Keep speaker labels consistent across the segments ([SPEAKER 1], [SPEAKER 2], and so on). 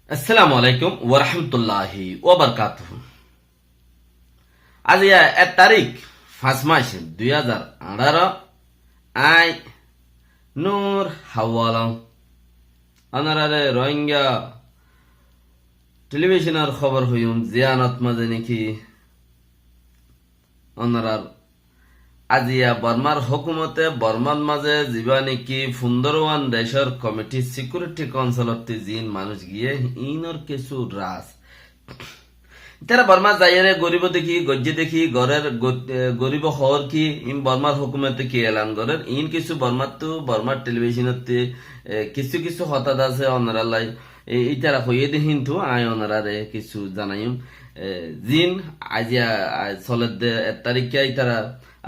[SPEAKER 1] আসসালামু আলাইকুম ওয়া রাহমাতুল্লাহি ওয়া বারাকাতুহু। আজ 1 তারিখ 5 মাস 2018 আই নূর হাওয়ালাম আনারারে রোহিঙ্গা টেলিভিশনের খবর হইম জিয়ানত মাঝে নাকি অনারার আজিয়া বর্মার হুকুমতে বর্মার মাঝে যিবা নাকি সুন্দরওয়ান দেশের কমিটি সিকিউরিটি কাউন্সিলত জিন মানুষ গিয়ে ইনর কিছু রাস তারা বর্মা যাইরে গরিব দেখি গজ্জে দেখি ঘরের গরিব হওয়ার কি ইন বর্মার হুকুমতে কি এলান করেন ইন কিছু বর্মার টেলিভিশনত কিছু কিছু হতাদ আছে অনারালাই ইতারা হইয়ে দে কিন্তু আয় অনারারে কিছু জানাইম জিন আজিয়া চলে 1 তারিখে ইতারা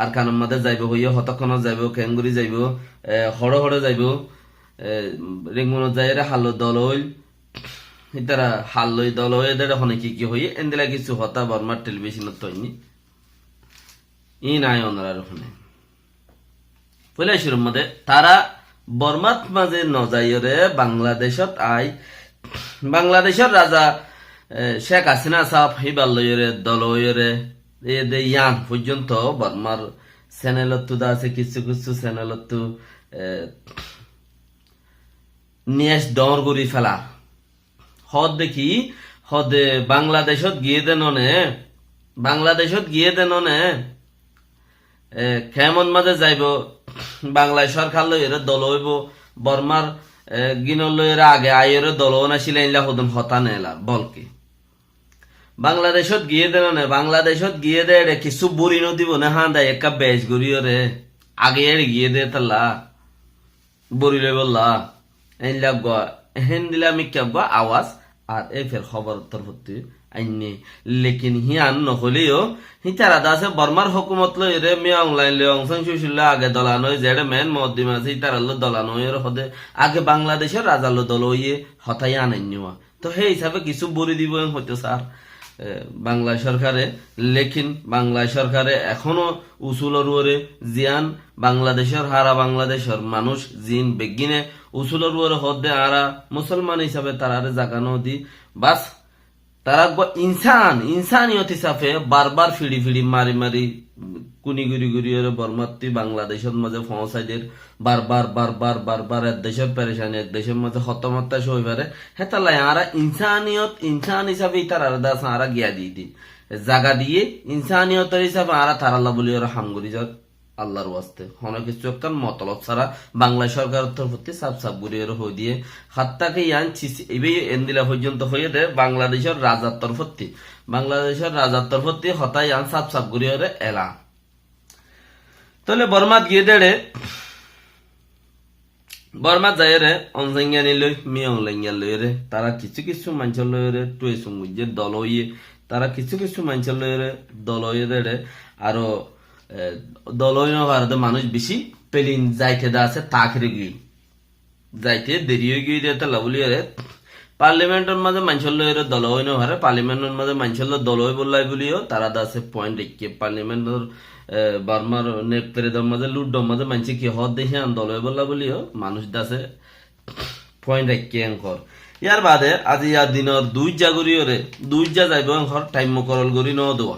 [SPEAKER 1] আর কানম মাদে যাইব হইয়া হতক্ষণ যাইব কেঙ্গুরি যাইব হড়ে যাইব রেঙ্গুন যাইরে হালো দল হইল ইতারা হাল লই দল হয়ে দেড় হনে কি হইয়ে এন্দিলা কিছু হতা বর্মার টেলিভিশনত তৈনি ই নাই অনারার হনে পয়লা মধ্যে তারা বর্মাত মাঝে নজাইরে বাংলাদেশত আই বাংলাদেশের রাজা শেখ হাসিনা সাহেব হিবাল লইরে দল হইরে ইয়ান পর্যন্ত বর্মার চ্যানেলত আছে কিছু কিছু চ্যানেলত নিয়েস ডর করি ফেলা হদ দেখি হদে বাংলাদেশত গিয়ে দেননে কেমন মাঝে যাইব বাংলায় সরকার লইরে দল হইব বর্মার গিনর লইরে আগে আয়ের দল না ছিলেন হদন হতা নেলা বলকে বাংলাদেশত গিয়ে দে কিছু বুড়ি নদিব না হাঁ দেয় একা বেশ গড়িও রে আগে গিয়ে দে তাল্লা বুড়ি লই বললা এইলা হেন দিলে আমি কেব আওয়াজ আর এ ফের খবর তরফতি আইনে লেকিন হিয়ান নহলেও হিতারা দাসে বর্মার হুকুমত লই রে মি অনলাইন লে অংশন সুশিল্লা আগে দলানো যেড়ে মেন মদ্দিম আছে হিতারা লো দলানো এর হদে আগে বাংলাদেশের রাজা লো দল হইয়ে হতাই আনাইনিওয়া তো সেই হিসাবে কিছু বলি দিব হইতো স্যার বাংলা সরকারে লেকিন বাংলা সরকারে এখনো উসুলর ওরে জিয়ান বাংলাদেশের হারা বাংলাদেশের মানুষ জিন বেগিনে উসুলর ওরে হদে আরা মুসলমান হিসাবে তারারে জাগানো দি বাস তারা ইনসানিয়ত হিসাবে বারবার ফিড়ি মারি কুনি গুরি ওরে বর্মাত্তি বাংলাদেশের মাঝে পৌঁছাইদের বারবার এক দেশের পেরেশানি এক দেশের মাঝে হতমত্তা সই পারে হেতালাই আরা ইনসান হিসাবে তারা দাস আরা গিয়া দি জাগা দিয়ে ইনসানিয়তের হিসাবে আরা তারাল্লা বলি ওরা হামগুরি যাক আল্লাহর ওয়াস্তে অনেক কিছু একটা মতলব ছাড়া বাংলা সরকার প্রতি সাপ গুড়িয়ে হয়ে দিয়ে হাত্তাকে ইয়ানছি এই এন্দিলা পর্যন্ত হয়ে দে বাংলাদেশের রাজার প্রতি হতাই ইয়ান সাপ গুড়িয়ে এলা তাহলে বর্মাত গিয়ে দেড়ে বর্মাত যায় রে অনজাইঙ্গানি লই মি অনলাইঙ্গা লই রে তারা কিছু কিছু মানুষের লই রে টুয়ে সুমুজে দল হইয়ে তারা কিছু কিছু মানুষের লই রে দল হইয়ে দেড়ে আরো দলইন ভারতে মানুষ বেশি পেলিন যাইতে দা আছে তাখরে গিয়ে যাইতে দেরি হয়ে গিয়ে দিয়ে লাভলি রে পার্লামেন্টের মাঝে মানুষের লইরে দল হইন হারে পার্লামেন্টের মাঝে মানুষের দল হই বললাই বলিও তারা দা আছে পয়েন্ট রেখে পার্লামেন্টের বার্মার নেপেরেদের মাঝে লুড্ডর মাঝে মানুষ কি হদ দেখে আন দল হই বললা বলিও মানুষ দা আছে পয়েন্ট রেখে এঙ্কর ইয়ার বাদে আজি ইয়ার দিনের দুই যা যাইব এঙ্কর টাইম মকরল করি ন দেওয়া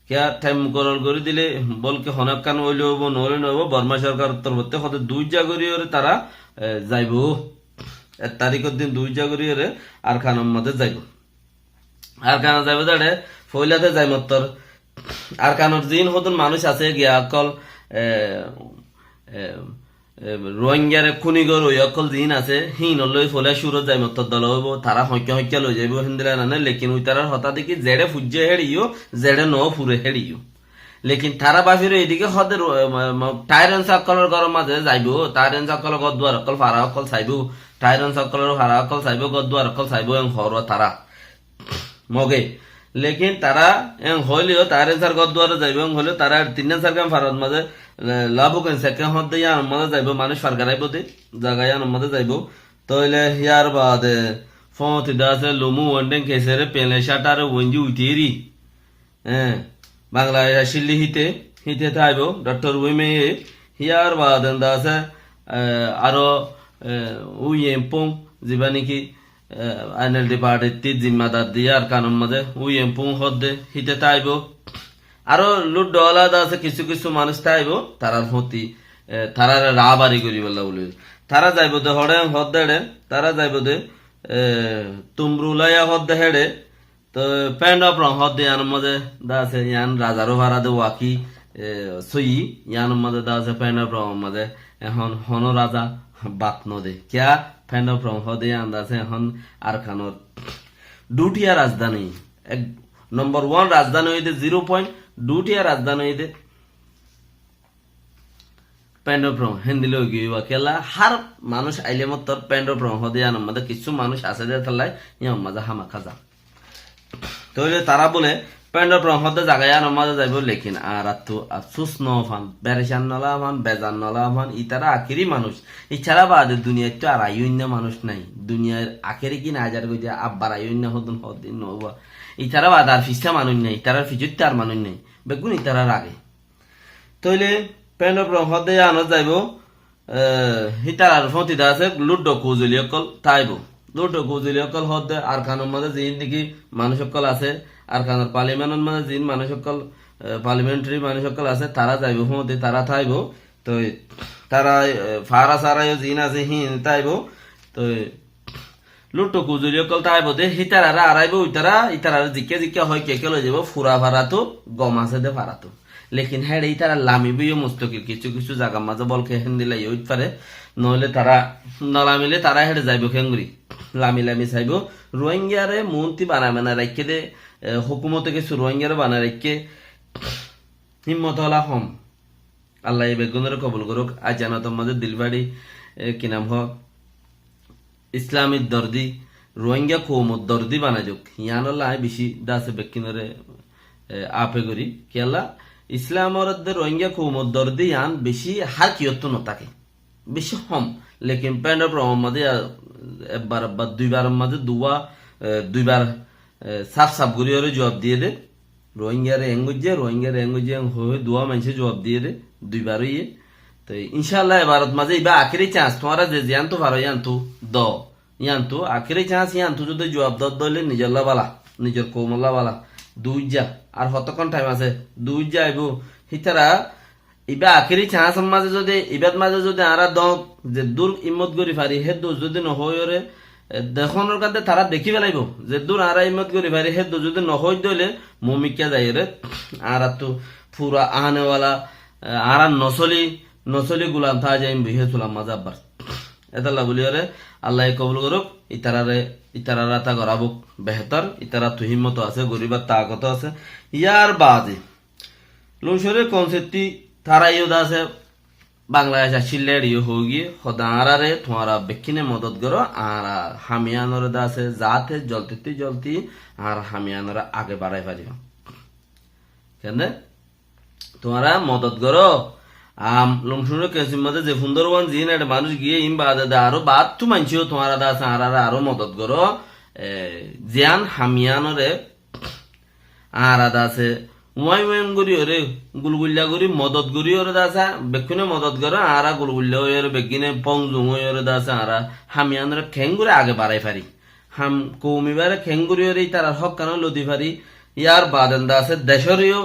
[SPEAKER 1] কেয়া টাইম মুকরর করে দিলে বলকে হনক কান হইলে হবো নহলে নহব বর্মা সরকার তরফতে হতে 2 জাগরিয়রে তারা যাইব 1 তারিখের দিন 2 জাগরিয়রে আর খানের মধ্যে যাইব আর খানা যাইব দাঁড়ে ফইলাতে যাই মত্তর আর খানোর দিন হতন মানুষ আছে গিয়া অকল রোহিঙ্গারে খুনিগর ওই অকল দিন আছে হিন লই ফলে সুরত যাই মত্তর দল হইব তারা হইকা লই যাইব হিন্দিরা নানে লেকিন উই তারার হতা দেখি জেড়ে ফুজে হেড়িও জেড়ে ন ফুরে হেড়িও লেকিন তারা বাফির এদিকে হদের টাইরন সকলের ঘর মাঝে যাইব টাইরন সকলের গদুয়ার অকল ফারা অকল চাইব টাইরন সকলের ফারা অকল চাইব গদুয়ার অকল চাইব এং হর তারা মগে লেকিন তারা এং হইলেও টাইরন সার গদুয়ারে যাইব এং হইলেও তারা 3-4 কাম ফারার মাঝে লাভ কেন সেকেন্ড হতে ইয়ার মধ্যে যাইব মানুষ ফারগারাইব দে জায়গায় ইয়ার মধ্যে যাইব তইলে হিয়ার বাদে ফোঁত দাসে লুমু ওন্ডেন কেসেরে পেলে শাটার ওঞ্জি উইতেরি বাংলাদেশ শিল্লি হিতে থাইব ডক্টর উইমে হিয়ার বাদে দাসে আরো উই এম্পং যিবা নাকি আইএনএলডি পার্টি জিম্মাদার দিয়ে আর কানুন মাঝে উইএমপুং হদ্দে হিতে তাইব আরো লুট ডলা আছে কিছু কিছু মানুষ তাইব তারার হতি তারা রাবারি করি বললা বলি তারা যাইব দে হড়ে হদ্দে তারা যাইব দে তুমরুলাইয়া হদ্দে হেডে তো প্যান্ড অফ রং হদ্দে ইয়ান মাঝে দা আছে ইয়ান রাজারও ভাড়া দে ওয়াকি সই ইয়ান মাঝে দা আছে প্যান্ড অফ রং মাঝে এখন হন রাজা বাত নদে কিয়া প্যান্ড অফ রং হদে আন্দা আছে এখন আর খানোর দুটিয়া রাজধানী এক নম্বর 1 রাজধানী হইতে 0.2টিয়া রাজধানী হইতে প্যান্ডোপ্রম হিন্দি লোক গিয়ে কেলা হার মানুষ আইলে মত তোর প্যান্ডোপ্রম হদে আন আমাদের কিছু মানুষ আছে যে তালাই ইয়াম মাজা হামা খাজা তো তারা বলে প্যান্ডোপ্রম হদে জায়গায় আন আমাদের যাইব লেকিন আর তো আফসোস নফান বেরেশান নলামান বেজান নলামান ইতারা আখেরি মানুষ ইছাড়া বাদে দুনিয়ায় তো আর আইন্য মানুষ নাই দুনিয়ার আখেরি কি না হাজার কইতে আব্বার আইন্য হদন হদিন নবা ইতারা বাদ আর ফিসা মানুষ নাই ইতারার ফিজুতে আর মানুষ নাই বেগুন ইতারার আগে তইলে প্যান্ডোপ্রম হদে আন যাইব হিতারার ফতিদা আছে লুডো কুজলি অকল তাইব লুডো কুজলি অকল হদে আর খানোর মাঝে জিন দেখি মানুষ অকল আছে আর খানোর পার্লিমেন্টের মাঝে জিন মানুষ অকল পার্লিমেন্টারি মানুষ অকল আছে তারা যাইব হতে তারা থাইব তো তারা ফারা সারাইও জিন আছে হিন তাইব তো লুটো কুজুরি অকল তাইব দে হিতারারা আড়াইব ইতারা জিকে জিকে হয় কে লই যাব ফুরা ভাড়া তো গম আছে দে ভাড়া তো লেকিন হ্যাঁ এই তারা লামিবিও মুস্তকিল কিছু কিছু জায়গা মাঝে বলকে হেন দিলে ইউট পারে নহলে তারা নলামিলে তারা হেঁটে যাইব খেঙ্গুরি লামি লামি চাইব রোহিঙ্গারে মন্ত্রী বানাবে না রাখকে দে হুকুমতে কিছু রোহিঙ্গারে বানায় রাখকে হিম্মত হলা হম আল্লাহ এই বেগুনের কবল করুক আজ জানাত মাঝে দিলবাড়ি কি নাম হোক ইসলামিক দর্দি রোহিঙ্গা কৌমত দর্দি বানাই যোগ ইয়ানল্লাহ বেশি দাসে বেকিনরে আপে করি কেলা ইসলামর রোহিঙ্গা কৌমত দর্দি ইয়ান বেশি হার কিয়ত নতাকে বেশি হম লেকিন প্যান্ডার প্রমাণ মাঝে একবার বা দুইবার মাঝে দুইবার সাফ সাফ করি ওরে জবাব দিয়ে দে রোহিঙ্গারে এঙ্গুজে হয়ে দুয়া মানুষে জবাব দিয়ে দে দুইবার ইয়ে তো ইনশাল্লাহ ভারত মাঝে এবার আখেরি চান্স তোমারা যে জানতো পারো ইয়ান্তু আখেরি চান্স ইয়ান্তু যদি জবাব দলে নিজের বালা নিজের কৌমল্লা বালা দুই যা আর কতক্ষণ টাইম আছে দুই যা আইব হিতারা ইবা আখেরি চান্স মাঝে যদি ইবাদ মাঝে যদি আরা দক যে দূর ইমত করি পারি হে দোষ যদি নহই ওরে দেখনের কাছে তারা দেখি পেলাইব যে দূর আরা ইমত করি পারি হে দোষ যদি নহই দইলে মমিকা যাই রে আর তো পুরা আহানেওয়ালা আর নসলি গুলাম থা যাই বিহে চুলাম মাঝে আব্বার এতাল্লা বলি রে আল্লাহ কবুল করুক ইতারারা তা করাবুক বেহতর ইতারা তো হিম্মত আছে গরিবার তাকত আছে ইয়ার বাদে লুসরের কনসেপ্টটি তারাইও আছে বাংলাদেশ আসিলে ইয়ে হয়ে গিয়ে সদারে তোমারা বেকিনে মদত করো আর হামিয়ানোর আছে যাতে জলতি আর হামিয়ানোরা আগে বাড়াই পারিব কেন তোমারা মদত করো লংশুনের কেসির মধ্যে যে সুন্দরবন জিন একটা মানুষ গিয়ে ইম বাদে আরো বাদ তো মানছিও তোমারা আছে আর আরো মদত করো জিয়ান হামিয়ানোরে আর আছে ওয়াইম গরি ওরে গুলগুল্লা গরি মদত গরি ওরে দাসা বেকুনে মদত করো আর গুলগুল্লা ওরে বেকিনে পংজুং ওরে দাসা আর হামিয়ানোরে খেঙ্গুরে আগে বাড়াই পারি হাম কৌমিবারে খেঙ্গুরি ওরে তারা হক কানো লদি পারি ইয়ার বাদেন্দা আছে দেশরীয়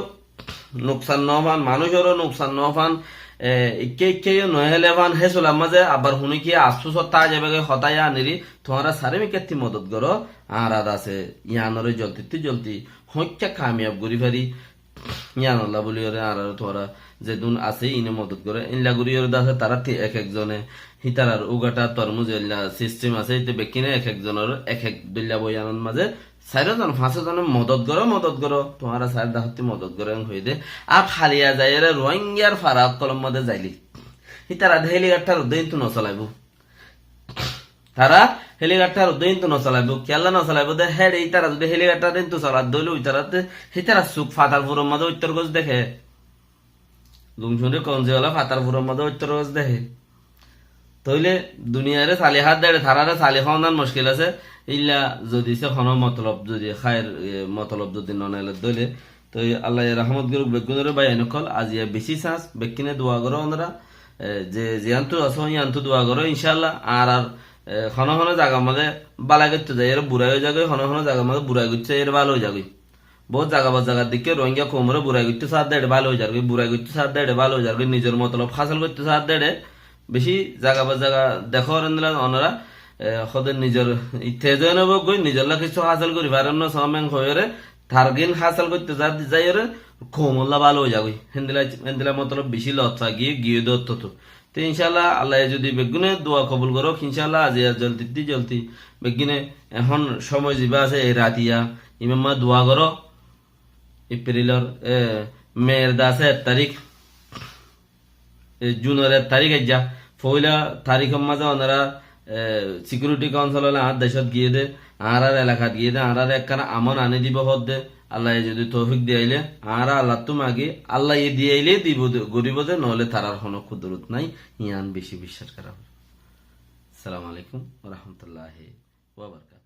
[SPEAKER 1] নোকসান নফান মানুষেরও নোকসান নফান ইকে নহলে ফান হে চলাম মাঝে আবার শুনি কি আফসোস তা যাবে হতায়া নিরি তোমারা সারে মিকেতি মদত করো আর আছে ইয়ানরে জলতি হত্যা কামিয়াব করি পারি ইয়ানল্লাহ বলি ওরে আর তোরা যেদিন আছে ইনে মদত করে ইনলা গুরি ওরে আছে তারা এক একজনে হিতারার উগাটা তরমুজ সিস্টেম আছে এতে বেকিনে এক একজনের এক দল্লা বইয়ানোর মাঝে 4জন 5জন মদত করো তোমারা 4 মদত করে হয়ে দে আর খালিয়া যায় রে রোহিঙ্গার ফারাক কলম মধ্যে যাইলি হিতারা হেলিকপ্টার উদ্যয়ন তো নচলাইব তারা হেলিকপ্টার উদ্যয়ন তো নচলাইব কেলা নচলাইব দে হেড এই তারা যদি হেলিকপ্টার দিন তো চলা দইলে ওই তারাতে হিতারা সুখ ফাতারপুরের মধ্যে উত্তর গজ দেখে লুমসুনের কঞ্জিওয়ালা ফাতারপুরের মধ্যে উত্তর গজ দেখে তইলে দুনিয়ারে সালি হাত দেড়ে থারারে সালি খাওয়ান মুশকিল আছে ইল্লা যদি সে কোনো মতলব যদি খায়ের মতলব যদি ননাইলে দইলে তো আল্লাহ রহমত করুক বেগুনের বাই এনকল আজিয়া বেশি চান্স বেকিনে দোয়া করো ওনারা যে জিয়ান্তু আসো ইয়ান্তু দোয়া করো ইনশাল্লাহ আর হন হন জায়গা মধ্যে বালাই করতে যায় এর বুড়াই হয়ে যাবে হন হন জায়গা মধ্যে বুড়াই করছে এর ভালো হয়ে যাবে বহুত জায়গার দিকে রোহিঙ্গা কোমরে বুড়াই করতে সাথ দেড় ভালো হয়ে যাবে বুড়াই করতে সাথ দেড় ভালো হয়ে যাবে নিজের মতলব হাসিল করতে সাথ দেড়ে বেশি জায়গা দেখো ওনারা সদের নিজের তেজ নেব গই নিজের কিছু হাসিল করি পারেন না সমেং হয়ে থারগিন হাসিল করতে যাই কোমল্লা ভালো হয়ে যাবে হেন্দিলা মতলব বেশি লতা গিয়ে দত্ত তো ইনশাল্লাহ আল্লাহ যদি বেগুনে দোয়া কবুল করো ইনশাল্লাহ আজি আর জলদি বেগুনে এখন সময় যা আছে এই রাতিয়া ইমাম্মা দোয়া করো এপ্রিলের মেয়ের আছে 1 তারিখ জুনের 1 তারিখ যা পয়লা তারিখের মাঝে ওনারা সিকিউরিটি কাউন্সিল হলে আর দেশত গিয়ে দে আর এলাকাত গিয়ে দে আর একখানা আমন আনি দিব হদ দে আল্লাহ যদি তৌফিক দিয়ে আইলে আর আল্লাহ তো মাগি আল্লাহ দিয়ে আইলে দিব গরিব দে নহলে তারার কোনো কুদরত নাই ইয়ান বেশি বিশ্বাস করা। আসসালামু আলাইকুম ওয়া রাহমাতুল্লাহি ওয়া বারাকাতুহু।